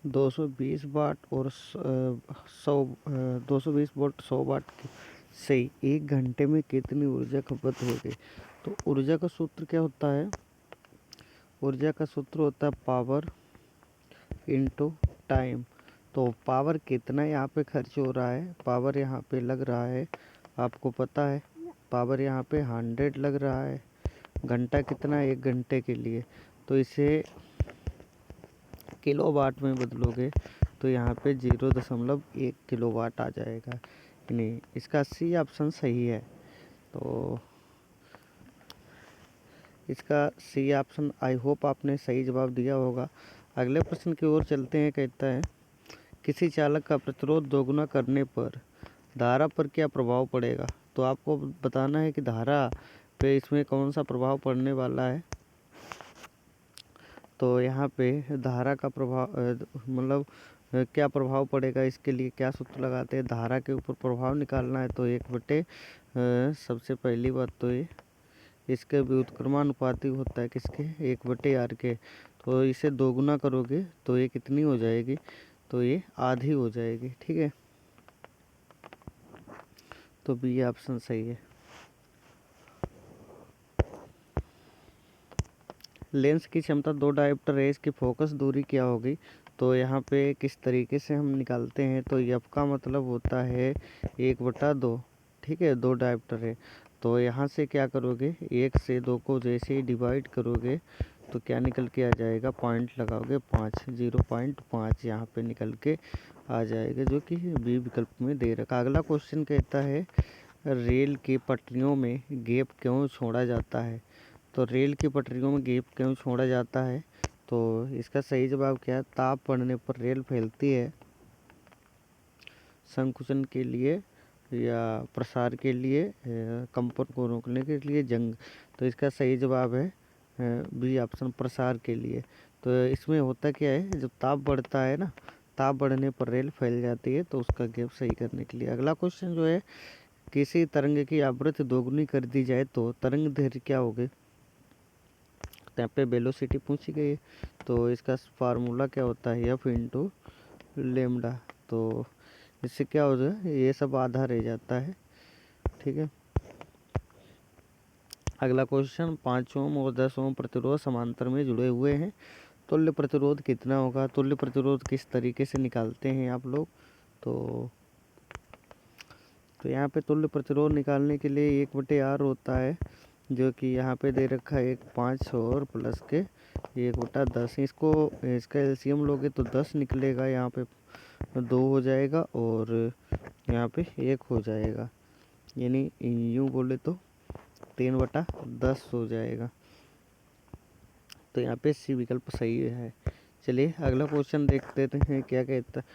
220 वाट और 220 वोल्ट 100 वाट से 1 घंटे में कितनी ऊर्जा खपत होगी। तो ऊर्जा का सूत्र क्या होता है? ऊर्जा का सूत्र होता है पावर इनटू टाइम। तो पावर कितना यहाँ पे खर्च हो रहा है, पावर यहाँ पे लग रहा है, आपको पता है पावर यहाँ पे 100 लग रहा है। घंटा कितना है 1 घंटे के लिए, तो इसे किलोवाट में बदलोगे तो यहाँ पे 0.1 किलोवाट आ जाएगा। नहीं, इसका सी ऑप्शन सही है। तो इसका सी ऑप्शन, आई होप आपने सही जवाब दिया होगा। अगले प्रश्न की ओर चलते हैं। कहता है किसी चालक का प्रतिरोध दोगुना करने पर धारा पर क्या प्रभाव पड़ेगा। तो आपको बताना है कि धारा पे इसमें कौन सा प्रभाव पड़ने वाला है। तो यहाँ पे धारा का प्रभाव मतलब क्या प्रभाव पड़ेगा, इसके लिए क्या सूत्र लगाते हैं। धारा के ऊपर प्रभाव निकालना है तो 1/, सबसे पहली बात तो ये इसके व्युत्क्रमानुपाती होता है किसके, 1/r के। तो इसे दोगुना करोगे तो ये कितनी हो जाएगी, तो ये आधी हो जाएगी। ठीक है, तो बी ऑप्शन सही है। लेंस की क्षमता 2 डायोप्टर है, इसकी फोकस दूरी क्या होगी। तो यहाँ पे किस तरीके से हम निकालते हैं, तो एफ का मतलब होता है 1/2। ठीक है, 2 डायोप्टर है तो यहाँ से क्या करोगे, 1 से 2 को जैसे ही डिवाइड करोगे तो क्या निकल के आ जाएगा, पॉइंट लगाओगे 5, 0.5 यहाँ पे निकल के आ जाएगा, जो कि बी विकल्प में दे रखा। अगला क्वेश्चन कहता है रेल की पटरियों में गैप क्यों छोड़ा जाता है। तो रेल की पटरियों में गैप क्यों छोड़ा जाता है, तो इसका सही जवाब क्या है, ताप पड़ने पर रेल फैलती है, संकुचन के लिए या प्रसार के लिए, कंपन को रोकने के लिए, जंग। तो इसका सही जवाब है बी ऑप्शन, प्रसार के लिए। तो इसमें होता क्या है, जब ताप बढ़ता है ना, ताप बढ़ने पर रेल फैल जाती है, तो उसका गैप सही करने के लिए। अगला क्वेश्चन जो है, किसी तरंग की आवृत्ति दोगुनी कर दी जाए तो तरंग दैर्घ्य क्या होगी। यहाँ पे वेलोसिटी पूछी गई है, तो इसका फार्मूला क्या होता है, एफ इंटू लेमडा। तो इससे क्या हो जाए, ये सब आधा रह जाता है। ठीक है, अगला क्वेश्चन, 5 ओम और 10 ओम प्रतिरोध समांतर में जुड़े हुए हैं, तुल्य प्रतिरोध कितना होगा। तुल्य प्रतिरोध किस तरीके से निकालते हैं आप लोग, तो यहाँ पे तुल्य प्रतिरोध निकालने के लिए 1/r होता है, जो कि यहाँ पे दे रखा है 5 और प्लस के 1/10। इसका एलसीएम लोगे तो 10 निकलेगा, यहाँ पे 2 हो जाएगा और यहाँ पे 1 हो जाएगा, यानी यूँ बोले तो 3/10 हो जाएगा। तो यहाँ पे सी विकल्प सही है। चलिए अगला क्वेश्चन देख लेते हैं क्या कहता है,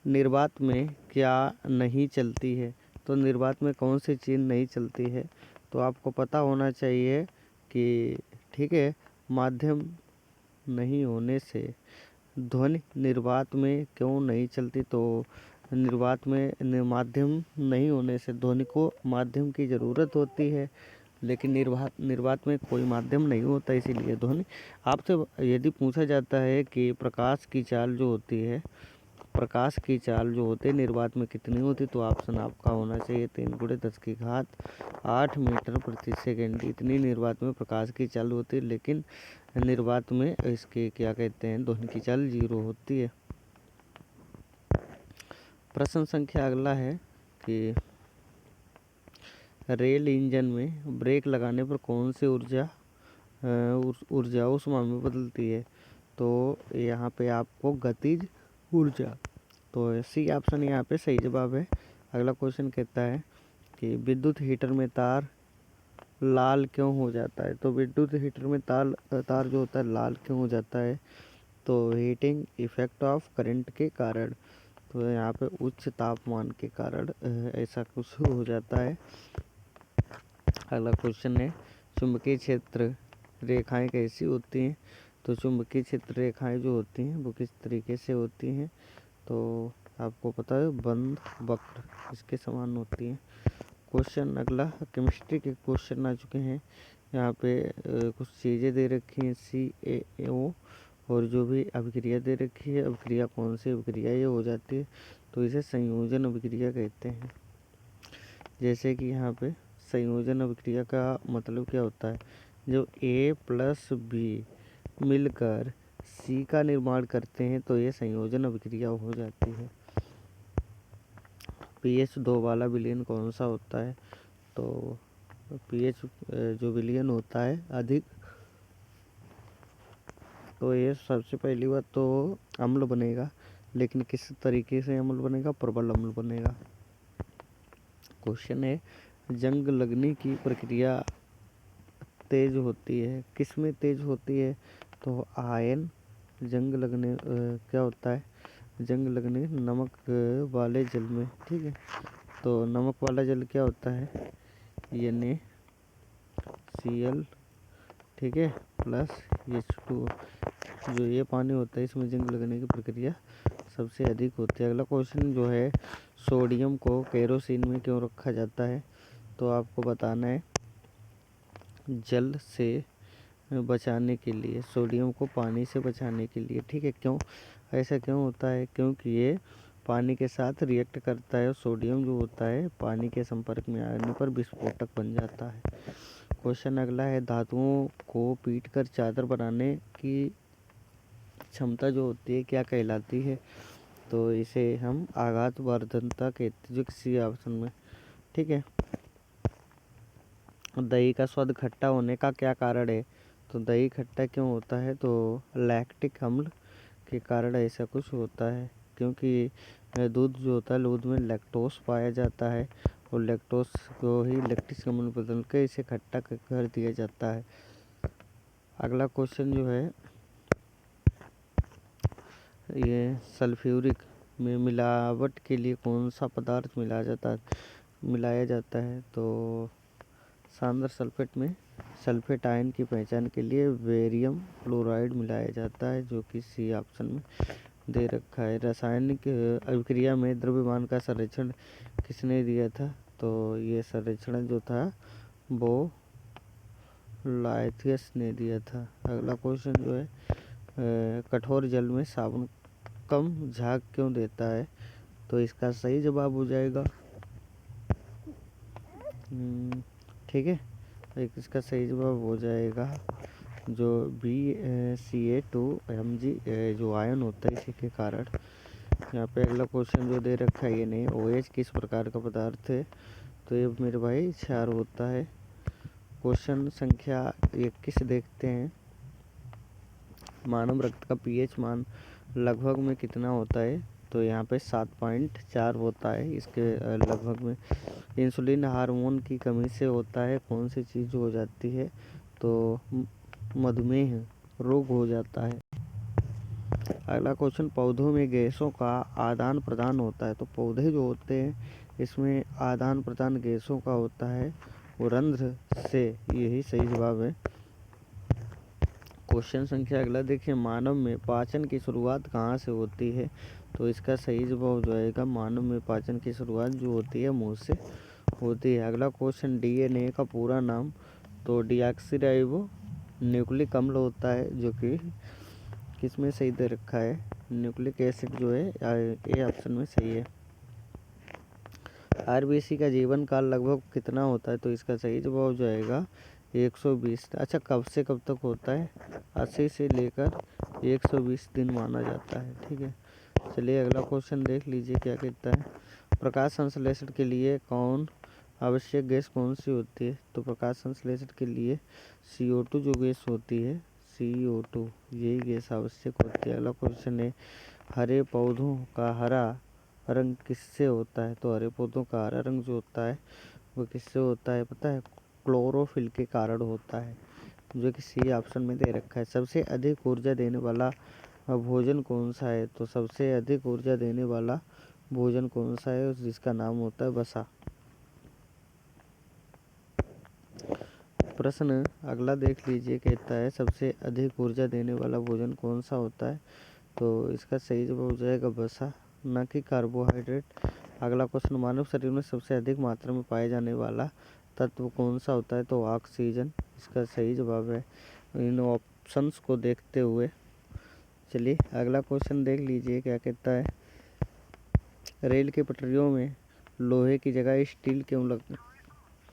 निर्वात में क्या नहीं चलती है। तो निर्वात में कौन सी चीज़ नहीं चलती है, तो आपको पता होना चाहिए कि ठीक है, माध्यम नहीं होने से ध्वनि निर्वात में क्यों नहीं चलती। तो निर्वात में माध्यम नहीं होने से ध्वनि को माध्यम की ज़रूरत होती है, लेकिन निर्वात में कोई माध्यम नहीं होता, इसीलिए ध्वनि। आपसे यदि पूछा जाता है कि प्रकाश की चाल जो होती है, प्रकाश की चाल जो होती है निर्वात में कितनी होती, तो ऑप्शन आपका होना चाहिए 3×10⁸ मीटर प्रति सेकेंड। इतनी निर्वात में प्रकाश की चाल होती है, लेकिन निर्वात में इसके क्या कहते हैं, ध्वनि की चाल 0 होती है। प्रश्न संख्या अगला है कि रेल इंजन में ब्रेक लगाने पर कौन सी ऊर्जा ऊष्मा में बदलती है। तो यहाँ पे आपको गतिज ऊर्जा, तो सी ऑप्शन यहाँ पे सही जवाब है। अगला क्वेश्चन कहता है कि विद्युत हीटर में तार लाल क्यों हो जाता है। तो विद्युत हीटर में तार जो होता है लाल क्यों हो जाता है, तो हीटिंग इफेक्ट ऑफ करंट के कारण। तो यहाँ पे उच्च तापमान के कारण ऐसा कुछ हो जाता है। अगला क्वेश्चन है, चुंबकीय क्षेत्र रेखाएं कैसी होती हैं। तो चुंबकीय क्षेत्र रेखाएं जो होती हैं वो किस तरीके से होती हैं, तो आपको पता है बंद वक्र इसके समान होती हैं। क्वेश्चन अगला, केमिस्ट्री के क्वेश्चन आ चुके हैं। यहाँ पे कुछ चीज़ें दे रखी हैं CaO और जो भी अभिक्रिया दे रखी है, अभिक्रिया कौन सी अभिक्रिया ये हो जाती है, तो इसे संयोजन अभिक्रिया कहते हैं। जैसे कि यहाँ पे संयोजन अभिक्रिया का मतलब क्या होता है, जो A प्लस बी मिलकर C का निर्माण करते हैं तो ये संयोजन अभिक्रिया हो जाती है। pH 2 वाला विलयन कौन सा होता है, तो pH जो विलयन होता है अधिक, तो ये सबसे पहली बात तो अम्ल बनेगा, लेकिन किस तरीके से अम्ल बनेगा, प्रबल अम्ल बनेगा। क्वेश्चन है, जंग लगने की प्रक्रिया तेज होती है, किस में तेज होती है, तो आयन जंग लगने क्या होता है, जंग लगने नमक वाले जल में, ठीक है। तो नमक वाला जल क्या होता है, NaCl, ठीक है, प्लस H2O, जो ये पानी होता है इसमें जंग लगने की प्रक्रिया सबसे अधिक होती है। अगला क्वेश्चन जो है, सोडियम को केरोसिन में क्यों रखा जाता है, तो आपको बताना है जल से बचाने के लिए, सोडियम को पानी से बचाने के लिए, ठीक है। क्यों ऐसा क्यों होता है, क्योंकि ये पानी के साथ रिएक्ट करता है और सोडियम जो होता है पानी के संपर्क में आने पर विस्फोटक बन जाता है। क्वेश्चन अगला है, धातुओं को पीट कर चादर बनाने की क्षमता जो होती है क्या कहलाती है, तो इसे हम आघात वर्धनता कहते हैं, जो किसी ऑप्शन में, ठीक है। दही का स्वाद खट्टा होने का क्या कारण है, तो दही खट्टा क्यों होता है, तो लैक्टिक अम्ल के कारण ऐसा कुछ होता है, क्योंकि दूध जो होता है दूध में लैक्टोस पाया जाता है और लैक्टोस को ही लैक्टिक अम्ल बदल के इसे खट्टा कर दिया जाता है। अगला क्वेश्चन जो है, ये सल्फ्यूरिक में मिलावट के लिए कौन सा पदार्थ मिलाया जाता है, तो सांद्र सल्फेट में सल्फेट आयन की पहचान के लिए बेरियम क्लोराइड मिलाया जाता है, जो कि सी ऑप्शन में दे रखा है। रासायनिक अभिक्रिया में द्रव्यमान का संरक्षण किसने दिया था, तो ये संरक्षण जो था वो लाइथियस ने दिया था। अगला क्वेश्चन जो है, कठोर जल में साबुन कम झाग क्यों देता है, तो इसका सही जवाब हो जाएगा, ठीक है, इसका सही जवाब हो जाएगा जो BCA2Mg जो आयन होता है इसी के कारण। यहाँ पे अगला क्वेश्चन जो दे रखा है, ये नहीं, OH किस प्रकार का पदार्थ है, तो ये मेरे भाई क्षार होता है। क्वेश्चन संख्या 21 देखते हैं, मानव रक्त का pH मान लगभग में कितना होता है, तो यहाँ पे 7.4 होता है इसके लगभग में। इंसुलिन हार्मोन की कमी से होता है कौन सी चीज़ हो जाती है, तो मधुमेह रोग हो जाता है। अगला क्वेश्चन, पौधों में गैसों का आदान प्रदान होता है, तो पौधे जो होते हैं इसमें आदान प्रदान गैसों का होता है वो रंध्र से, यही सही जवाब है। क्वेश्चन संख्या अगला देखिए, मानव में पाचन की शुरुआत कहाँ से होती है, तो इसका सही जवाब हो जाएगा, मानव में पाचन की शुरुआत जो होती है मुंह से होती है। अगला क्वेश्चन, DNA का पूरा नाम, तो डीऑक्सीराइबो न्यूक्लिक अम्ल होता है, जो कि किस में सही दे रखा है, न्यूक्लिक एसिड जो है ए ऑप्शन में सही है। RBC का जीवन काल लगभग कितना होता है, तो इसका सही जवाब हो जाएगा 120। अच्छा, कब से कब तक होता है, 80 से लेकर 120 दिन माना जाता है, ठीक है। चलिए अगला क्वेश्चन देख लीजिए क्या कहता है, प्रकाश संश्लेषण के लिए कौन आवश्यक गैस कौन सी होती है, तो प्रकाश संश्लेषण के लिए CO2 जो गैस होती है, CO2 यही गैस आवश्यक होती है। अगला क्वेश्चन है, हरे पौधों का हरा रंग किससे होता है, तो हरे पौधों का हरा रंग जो होता है वो किससे होता है, पता है, क्लोरोफिल के कारण होता है, जो कि सी ऑप्शन में दे रखा है। सबसे अधिक ऊर्जा देने वाला भोजन कौन सा है, तो सबसे अधिक ऊर्जा देने वाला भोजन कौन सा है, जिसका नाम होता है वसा। प्रश्न अगला देख लीजिए, कहता है सबसे अधिक ऊर्जा देने वाला भोजन कौन सा होता है, तो इसका सही जवाब हो जाएगा वसा, न कि कार्बोहाइड्रेट। अगला क्वेश्चन, मानव शरीर में सबसे अधिक मात्रा में पाया जाने वाला तत्व कौन सा होता है, तो ऑक्सीजन इसका सही जवाब है। इन ऑप्शंस को देखते हुए चलिए अगला क्वेश्चन देख लीजिए क्या कहता है। रेल के पटरियों में लोहे की जगह स्टील क्यों